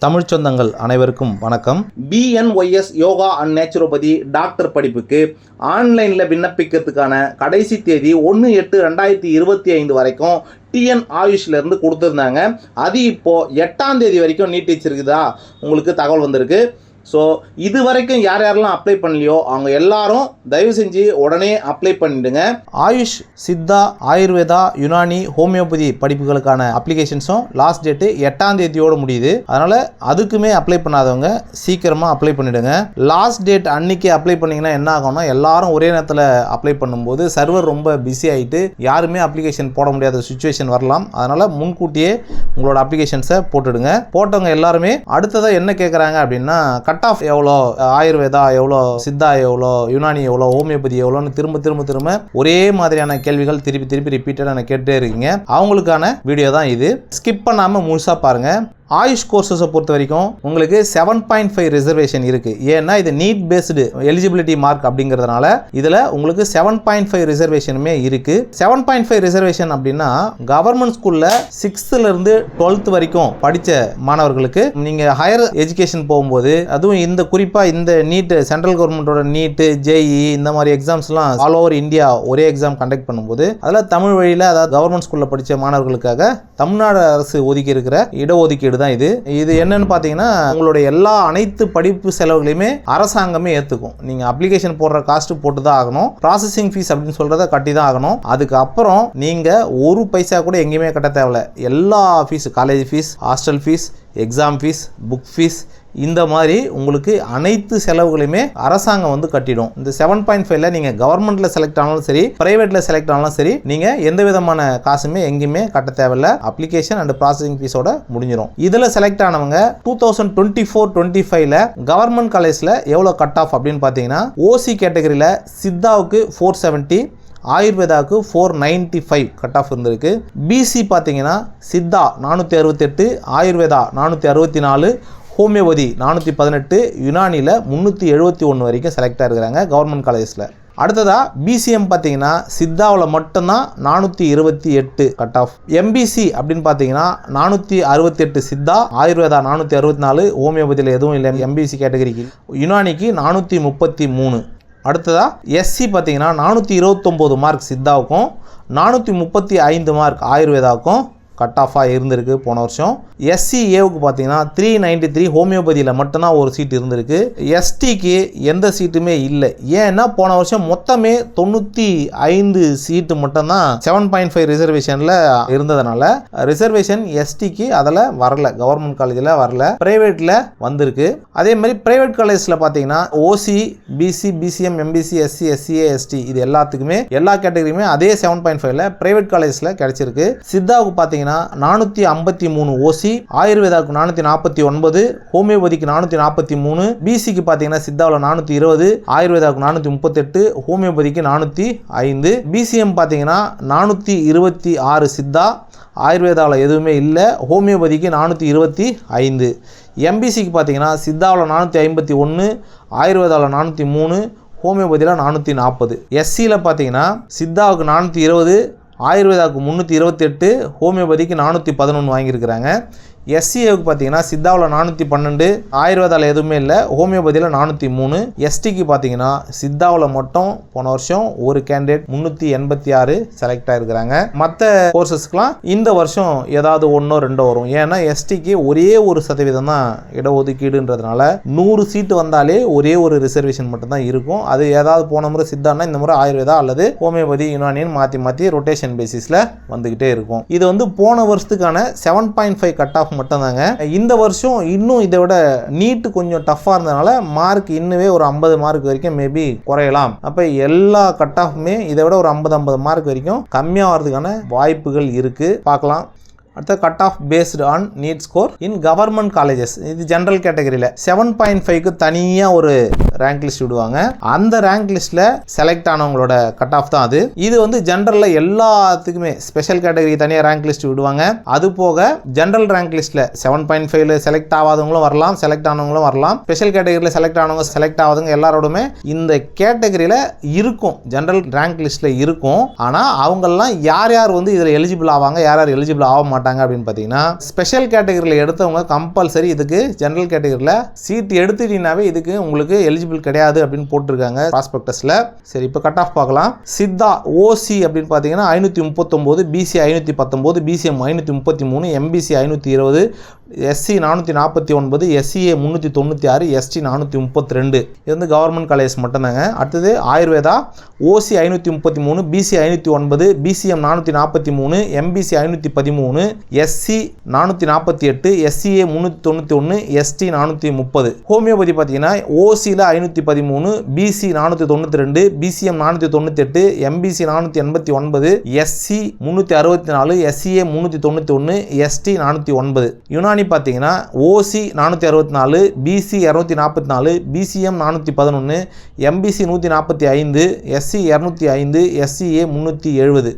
தமிழ் சொந்தங்கள் அனைவருக்கும் வணக்கம். BNYS yoga and naturopathy doctor படிப்புக்கு ஆன்லைனில் விண்ணப்பிக்கிறதுக்கான கடைசி தேதி 1/8/2025 வரைக்கும் TN ஆயுஷ்லேருந்து கொடுத்துருந்தாங்க. அது இப்போது 8ஆம் தேதி வரைக்கும் நீட்டிச்சிருக்குதா உங்களுக்கு தகவல் வந்திருக்கு. ஸோ இது வரைக்கும் யார் யாரெல்லாம் அப்ளை பண்ணலையோ அவங்க எல்லாரும் தயவு செஞ்சு உடனே அப்ளை பண்ணிடுங்க. ஆயுஷ், சித்தா, ஆயுர்வேதா, யுனானி, ஹோமியோபதி படிப்புகளுக்கான அப்ளிகேஷன்ஸும் லாஸ்ட் டேட்டு 8ஆம் தேதியோடு முடியுது. அதனால் அதுக்குமே அப்ளை பண்ணாதவங்க சீக்கிரமாக அப்ளை பண்ணிவிடுங்க. லாஸ்ட் டேட் அன்னைக்கு அப்ளை பண்ணிங்கன்னா என்ன ஆகும்னா எல்லாரும் ஒரே நேரத்தில் அப்ளை பண்ணும்போது சர்வர் ரொம்ப பிஸி ஆகிட்டு யாருமே அப்ளிகேஷன் போட முடியாத சுச்சுவேஷன் வரலாம். அதனால் முன்கூட்டியே உங்களோட அப்ளிகேஷன்ஸை போட்டுடுங்க. போட்டவங்க எல்லாருமே அடுத்ததாக என்ன கேட்குறாங்க அப்படின்னா கட் ஆஃப் எவ்வளோ, ஆயுர்வேதா எவ்வளோ, சித்தா எவ்வளோ, யுனானி எவ்வளோ, ஹோமியோபதி எவ்வளோன்னு திரும்ப ஒரே மாதிரியான கேள்விகள் திருப்பி ரிப்பீட்டடாக கேட்டுட்டே இருக்கீங்க. அவங்களுக்கான வீடியோ தான் இது. ஸ்கிப் பண்ணாமல் முழுசாக பாருங்கள். ஆயுஷ் கோர்சஸை பொறுத்த வரைக்கும் உங்களுக்கு 7.5 ரிசர்வேஷன் இருக்குது. ஏன்னா இது நீட் பேஸ்டு எலிஜிபிலிட்டி மார்க் அப்படிங்கிறதுனால இதில் உங்களுக்கு 7.5 ரிசர்வேஷனுமே இருக்குது. 7.5 ரிசர்வேஷன் அப்படின்னா கவர்மெண்ட் ஸ்கூலில் 6th-லேருந்து 12th வரைக்கும் படித்த மாணவர்களுக்கு நீங்கள் ஹையர் எஜுகேஷன் போகும்போது, அதுவும் இந்த குறிப்பாக இந்த நீட் சென்ட்ரல் கவர்மெண்ட்டோட நீட்டு, JEE இந்த மாதிரி எக்ஸாம்ஸ்லாம் ஆல் ஓவர் இந்தியா ஒரே எக்ஸாம் கண்டக்ட் பண்ணும்போது அதில் தமிழ் வழியில், அதாவது கவர்மெண்ட் ஸ்கூலில் படித்த மாணவர்களுக்காக தமிழ்நாடு அரசு ஒதுக்கி இருக்கிற இடஒதுக்கீடு தான் இது என்னன்னு பார்த்தீங்கன்னா உங்களுடைய அனைத்து படிப்பு செலவுகளையுமே அரசாங்கமே ஏற்றுக்கும். நீங்கள் அப்ளிகேஷன் போடுற காஸ்ட் போட்டு தான் ஆகணும். ப்ராசஸிங் ஃபீஸ் அப்படின்னு சொல்கிறத கட்டி தான் ஆகணும். அதுக்கப்புறம் நீங்கள் ஒரு பைசா கூட எங்கேயுமே கட்ட தேவையில்ல. எல்லா fees, college fees, hostel fees, exam fees, book fees, இந்த மாதிரி உங்களுக்கு அனைத்து செலவுகளையுமே அரசாங்கம் கட்டிடும். இந்த 7.5ல நீங்கள் கவர்மெண்ட்டில் செலக்ட் ஆனாலும் சரி, ப்ரைவேட்டில் செலக்ட் ஆனாலும் சரி, நீங்கள் எந்த விதமான காசுமே எங்கேயுமே கட்ட தேவையில்ல. அப்ளிகேஷன் அண்ட் ப்ராசஸிங் ஃபீஸோட முடிஞ்சிடும். இதில் செலக்ட் ஆனவங்க 2024-25ல கவர்மெண்ட் காலேஜில் எவ்வளோ கட் ஆஃப் அப்படின்னு பார்த்தீங்கன்னா OC கேட்டகரியில் சித்தாவுக்கு 470, ஆயுர்வேதாவுக்கு 495 கட் ஆஃப் இருந்திருக்கு. BC பார்த்தீங்கன்னா சித்தா 468, ஆயுர்வேதா 464, ஹோமியோபதி 418, யுனானியில் 371 வரைக்கும் செலக்டாக இருக்கிறாங்க கவர்மெண்ட் காலேஜில். அடுத்ததாக BCM பார்த்தீங்கன்னா சித்தாவில் மட்டும்தான் 428 கட் ஆஃப். MBC அப்படின்னு பார்த்தீங்கன்னா 468 சித்தா, ஆயுர்வேதா 464, ஹோமியோபதியில் எதுவும் இல்லை MBC கேட்டகரிக்கு. யுனானிக்கு 433. அடுத்ததாக SC பார்த்தீங்கன்னா 429 மார்க் சித்தாவுக்கும் 435 மார்க் ஆயுர்வேதாவுக்கும் கட் ஆஃபாக இருந்திருக்கு போன வருஷம். SCAவுக்கு பார்த்தீங்கன்னா 393 ஹோமியோபதியில் மட்டும்தான் ஒரு சீட் இருந்திருக்கு. STக்கு எந்த சீட்டுமே இல்லை. ஏன்னா போன வருஷம் மொத்தமே 95 சீட்டு மட்டும்தான் 7.5 ரிசர்வேஷனில் இருந்ததுனால ரிசர்வேஷன் STக்கு அதில் வரல, கவர்மெண்ட் காலேஜில் வரல, ப்ரைவேட்டில் வந்திருக்கு. அதே மாதிரி ப்ரைவேட் காலேஜில் பார்த்தீங்கன்னா OC, BC, BCM, MBC, SC, SCA, ST இது எல்லாத்துக்குமே எல்லா கேட்டகரியுமே அதே 7.5ல ப்ரைவேட் காலேஜில் கிடைச்சிருக்கு. சித்தாவுக்கு பார்த்தீங்கன்னா 453 OC, ஆயுர்வேதாவுக்கு 449, ஹோமியோபதிக்கு 443, BCக்கு பார்த்தீங்கன்னா சித்தாவில் 420, ஆயுர்வேதாவுக்கு 438, ஹோமியோபதிக்கு 405, BCM பார்த்தீங்கன்னா 426 சித்தா, ஆயுர்வேதாவில் எதுவுமே இல்லை, ஹோமியோபதிக்கு 425. MBCக்கு பார்த்தீங்கன்னா சித்தாவில் 451, ஆயுர்வேதாவில் 403, ஹோமியோபதியில் 440. SCயில் பார்த்தீங்கன்னா சித்தாவுக்கு 420, ஆயுர்வேதாவுக்கு 328, ஹோமியோபதிக்கு 411 வாங்கியிருக்கிறாங்க. SCAவுக்கு பார்த்தீங்கன்னா சித்தாவில் 412, ஆயுர்வேதாவில் எதுவுமே இல்லை, ஹோமியோபதியில் 403. STக்கு பார்த்தீங்கன்னா சித்தாவில் மட்டும் போன வருஷம் ஒரு கேண்டிடேட் 386 செலக்ட் ஆகிருக்கிறாங்க. மற்ற கோர்சஸ்க்கெலாம் இந்த வருஷம் ஏதாவது 1-2 வரும். ஏன்னா STக்கு ஒரே 1% தான் இடஒதுக்கீடுன்றதுனால 100 சீட்டு வந்தாலே ஒரே ஒரு ரிசர்வேஷன் மட்டும்தான் இருக்கும். அது ஏதாவது போன முறை சித்தான்னா இந்த முறை ஆயுர்வேதா அல்லது ஹோமியோபதி, யுனானின்னு மாற்றி ரொட்டேஷன் பேசிஸில் வந்துக்கிட்டே இருக்கும். இது போன வருஷத்துக்கான 7.5 கட் ஆஃப் மட்டும்தாங்க. இந்த வருஷம் இன்னும் இதை விட நீட் கொஞ்சம் டஃப்பாக இருந்ததுனால மார்க் இன்னுமே ஒரு 50 மார்க் வரைக்கும் மேபி குறையலாம். அப்போ எல்லா கட் ஆஃப்மே இதை விட ஒரு 50 மார்க் வரைக்கும் கம்மியாகிறதுக்கான வாய்ப்புகள் இருக்குது. பார்க்கலாம். அடுத்த cut off based on NEET score in government colleges. இது ஜென்ரல் கேட்டகரியில் 7.5க்கு தனியாக ஒரு ரேங்க் லிஸ்ட் விடுவாங்க. அந்த ரேங்க் லிஸ்ட்ல செலக்ட் ஆனவங்களோட கட் ஆஃப் தான் அது. இது வந்து ஜெனரல்ல எல்லாத்துக்குமே ஸ்பெஷல் கேட்டகரி தனியாக ரேங்க் லிஸ்ட் விடுவாங்க. அது போக ஜெனரல் ரேங்க் லிஸ்ட்ல 7.5 செலக்ட் ஆகாதவங்களும் வரலாம், செலக்ட் ஆனவங்களும் வரலாம். ஸ்பெஷல் கேட்டகரியில் செலக்ட் ஆனவங்க, செலக்ட் ஆகாதவங்க எல்லாரோடுமே இந்த கேட்டகரியில் இருக்கும், ஜெனரல் ரேங்க் லிஸ்ட்ல இருக்கும். ஆனால் அவங்கெல்லாம் யார் யார் வந்து இதில் எலிஜிபிள் ஆவாங்க, யார் யார் எலிஜிபிள் ஆக மாட்டாங்க அப்படின்னு பார்த்தீங்கன்னா, ஸ்பெஷல் கேட்டகரியில் எடுத்தவங்க கம்பல்சரி இதுக்கு ஜெனரல் கேட்டகரியில் சீட் எடுத்துட்டீங்கன்னாவே இதுக்கு உங்களுக்கு எலிஜிபிள் கிடையாது அப்படின்னு போட்டிருக்காங்க ப்ராஸ்பெக்டஸ்ல. சரி, இப்போ கட் ஆஃப் பார்க்கலாம். சித்தா ஓசி அப்படின்னு பார்த்தீங்கன்னா 539, BC 519, BCM 533, MBC 520, SC 449, SCA 396, ST 432. இது வந்து கவர்மெண்ட் காலேஜ் மட்டும்தாங்க. அடுத்தது Ayurveda OC 533, BC 509, BCM 443, MBC 513, SC 448, SCA 391, ST 430. Homeopathy பார்த்தீங்கன்னா ஓசியில் 513, BC 492, BCM 498, MBC 489, SC 364, SCA 391, ST 409. Unani பார்த்தீங்கன்னா OC 464, BC 244, BCM 411, MBC 145, SC 205, SCA 370.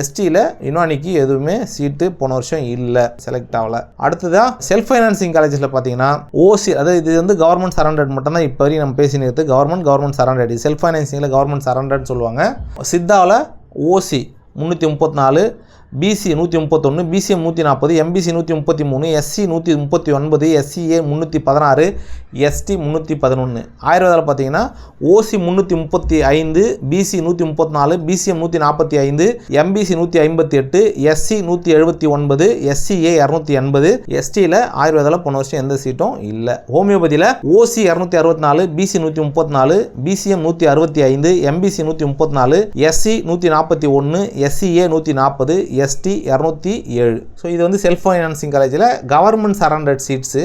எஸ்டியில் யுனானிக்கு எதுவுமே சீட்டு போன வருஷம் இல்லை, செலக்ட் ஆகலை. அடுத்ததான் செல்ஃப் ஃபைனான்சிங் காலேஜில் பார்த்தீங்கன்னா ஓசி, அதாவது இது வந்து கவர்மெண்ட் சரண்டர்ட் மட்டும் தான் இப்போ வரைக்கும் நம்ம பேசினது. கவர்மெண்ட் சரண்டர்ட், செல்ஃப் ஃபைனான்சிங்கில் கவர்மெண்ட் சரண்டர்ட் சொல்லுவாங்க. சித்தாவில் OC 334, BC 131, BCM 140, MBC 133, SC 139, SCA 316, ST 311. ஆயுர்வேதாவில் பார்த்தீங்கன்னா OC 335, BC 134, BCM 145, MBC 158, SC 179, SCA 280. எஸ்டியில் ஆயுர்வேதாவில் போன வருஷம் எந்த சீட்டும் இல்லை. ஹோமியோபதியில் OC 264, BC 134, BCM 165, MBC 134, SC 141, SCA 140, ST 207. So இது வந்து செல்ஃப் ஃபைனான்சிங் காலேஜில் கவர்மெண்ட் சரண்டர்ட் சீட்ஸு.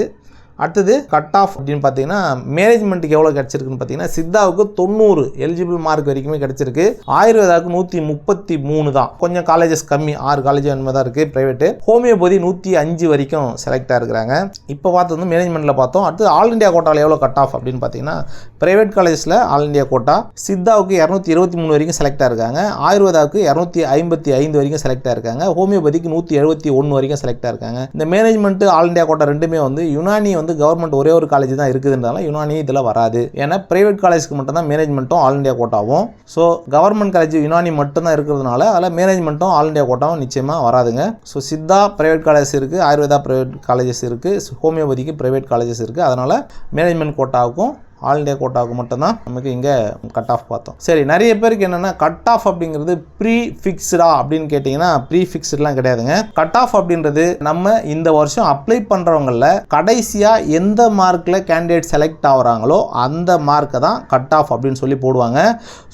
அடுத்தது கட் ஆஃப் அப்படின்னு பார்த்தீங்கன்னா மேனேஜ்மெண்ட்டுக்கு எவ்வளோ கிடச்சிருக்குன்னு பார்த்தீங்கன்னா சித்தாவுக்கு 90 எலிஜிபிள் மார்க் வரைக்குமே கிடச்சிருக்கு. ஆயுர்வேதாவுக்கு 133 தான், கொஞ்சம் காலேஜஸ் கம்மி, 6 காலேஜ் அந்த தான் இருக்குது ப்ரைவேட்டு. ஹோமியோபதி 105 வரைக்கும் செலக்ட் ஆகிருக்கிறாங்க. இப்போ பார்த்தது வந்து மேனேஜ்மெண்ட்டில் பார்த்தோம். அடுத்து ஆல் இண்டியா கோட்டாவில் எவ்வளோ கட் ஆஃப் அப்படின்னு பார்த்தீங்கன்னா ப்ரைவேட் காலேஜஸில் ஆல் இண்டியா கோட்டா சித்தாவுக்கு 223 வரைக்கும் செலக்ட் ஆகிருக்காங்க. ஆயுர்வேதாவுக்கு 255 வரைக்கும் செலக்ட் ஆகிருக்காங்க. ஹோமியோபதிக்கு 171 வரைக்கும் செலக்ட் ஆகிருக்காங்க. இந்த மேனேஜ்மெண்ட் ஆல் இண்டியா கோட்டா ரெண்டுமே வந்து யுனானி வந்து கவர்மெண்ட் ஒரே ஒரு காலேஜ் தான் இருக்குதுன்றதால யுனானி இதில் வராது. ஏன்னா பிரைவேட் காலேஜ்க்கு மட்டும் தான் மேனேஜ்மெண்ட்டும் ஆல் இண்டியா கோட்டாவும். ஸோ கவர்மெண்ட் காலேஜ் யுனானி மட்டும் தான் இருக்கிறதுனால அதில் மேனேஜ்மெண்ட்டும் ஆல் இண்டியா கோட்டாவும் நிச்சயமாக வராதுங்க. ஸோ சித்தா பிரைவேட் காலேஜ் இருக்குது, ஆயுர்வேதா பிரைவேட் காலேஜஸ் இருக்குது, ஹோமியோபதிக்கு பிரைவேட் காலேஜஸ் இருக்குது. அதனால் மேனேஜ்மெண்ட் கோட்டாவுக்கும் ஆல் இண்டியா கோட்டாவுக்கு மட்டும்தான் நமக்கு இங்கே கட் ஆஃப் பார்த்தோம். சரி, நிறைய பேருக்கு என்னென்னா கட் ஆஃப் அப்படிங்கிறது ப்ரீ ஃபிக்ஸ்டா அப்படின்னு கேட்டிங்கன்னா ப்ரீ ஃபிக்ஸ்டெலாம் கிடையாதுங்க. கட் ஆஃப் அப்படின்றது நம்ம இந்த வருஷம் அப்ளை பண்ணுறவங்களில் கடைசியாக எந்த மார்க்கில் கேண்டிடேட் செலக்ட் ஆகுறாங்களோ அந்த மார்க்கை தான் கட் ஆஃப் அப்படின்னு சொல்லி போடுவாங்க.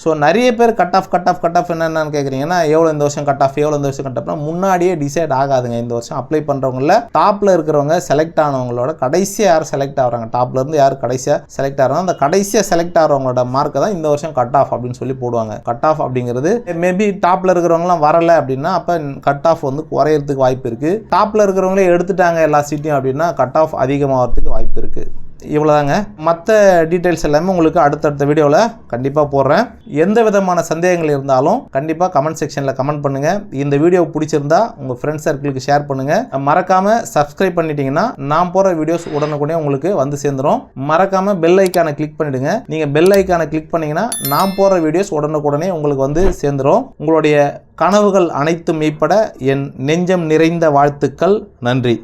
ஸோ நிறைய பேர் கட் ஆஃப் என்னென்னு கேட்குறீங்கன்னா எவ்வளோ இந்த வருஷம் கட் ஆஃப், எவ்வளோ இந்த வருஷம் கட் ஆஃப்னா முன்னாடியே டிசைட் ஆகாதுங்க. இந்த வருஷம் அப்ளை பண்ணுறவங்களில் டாப்பில் இருக்கிறவங்க செலக்ட் ஆனவங்களோட கடைசியாக யார் செலக்ட் ஆகிறாங்க, டாப்லேருந்து யார் கடைசியாக செலக்ட் ஆகிறாங்க அந்த கடைசியாக செலக்ட் ஆகிறவங்களோட மார்க்கை தான் இந்த வருஷம் கட் ஆஃப் அப்படின்னு சொல்லி போடுவாங்க. கட் ஆஃப் அப்படிங்கிறது மேபி டாப்பில் இருக்கிறவங்களாம் வரலை அப்படின்னா அப்போ கட் ஆஃப் வந்து குறையிறதுக்கு வாய்ப்பு இருக்குது. டாப்பில் இருக்கிறவங்களே எடுத்துட்டாங்க எல்லா சீட்டையும் அப்படின்னா கட் ஆஃப் அதிகமாகிறதுக்கு வாய்ப்பு இருக்குது. இவ்வளோதாங்க. மற்ற டீட்டெயில்ஸ் எல்லாமே உங்களுக்கு அடுத்தடுத்த வீடியோவில் கண்டிப்பாக போடுறேன். எந்த விதமான சந்தேகங்கள் இருந்தாலும் கண்டிப்பாக கமெண்ட் செக்ஷனில் கமெண்ட் பண்ணுங்கள். இந்த வீடியோ பிடிச்சிருந்தா உங்கள் ஃப்ரெண்ட்ஸ் சர்க்கிளுக்கு ஷேர் பண்ணுங்கள். மறக்காமல் சப்ஸ்கிரைப் பண்ணிட்டீங்கன்னா நான் போகிற வீடியோஸ் உடனுக்குடனே உங்களுக்கு வந்து சேர்ந்துடும். மறக்காமல் பெல் ஐக்கானை கிளிக் பண்ணிவிடுங்க. நீங்கள் பெல் ஐக்கானை கிளிக் பண்ணிங்கன்னா நான் போகிற வீடியோஸ் உடனுக்குடனே உங்களுக்கு வந்து சேர்ந்துடும். உங்களுடைய கனவுகள் அனைத்தும் மெய்ப்பட என் நெஞ்சம் நிறைந்த வாழ்த்துக்கள். நன்றி.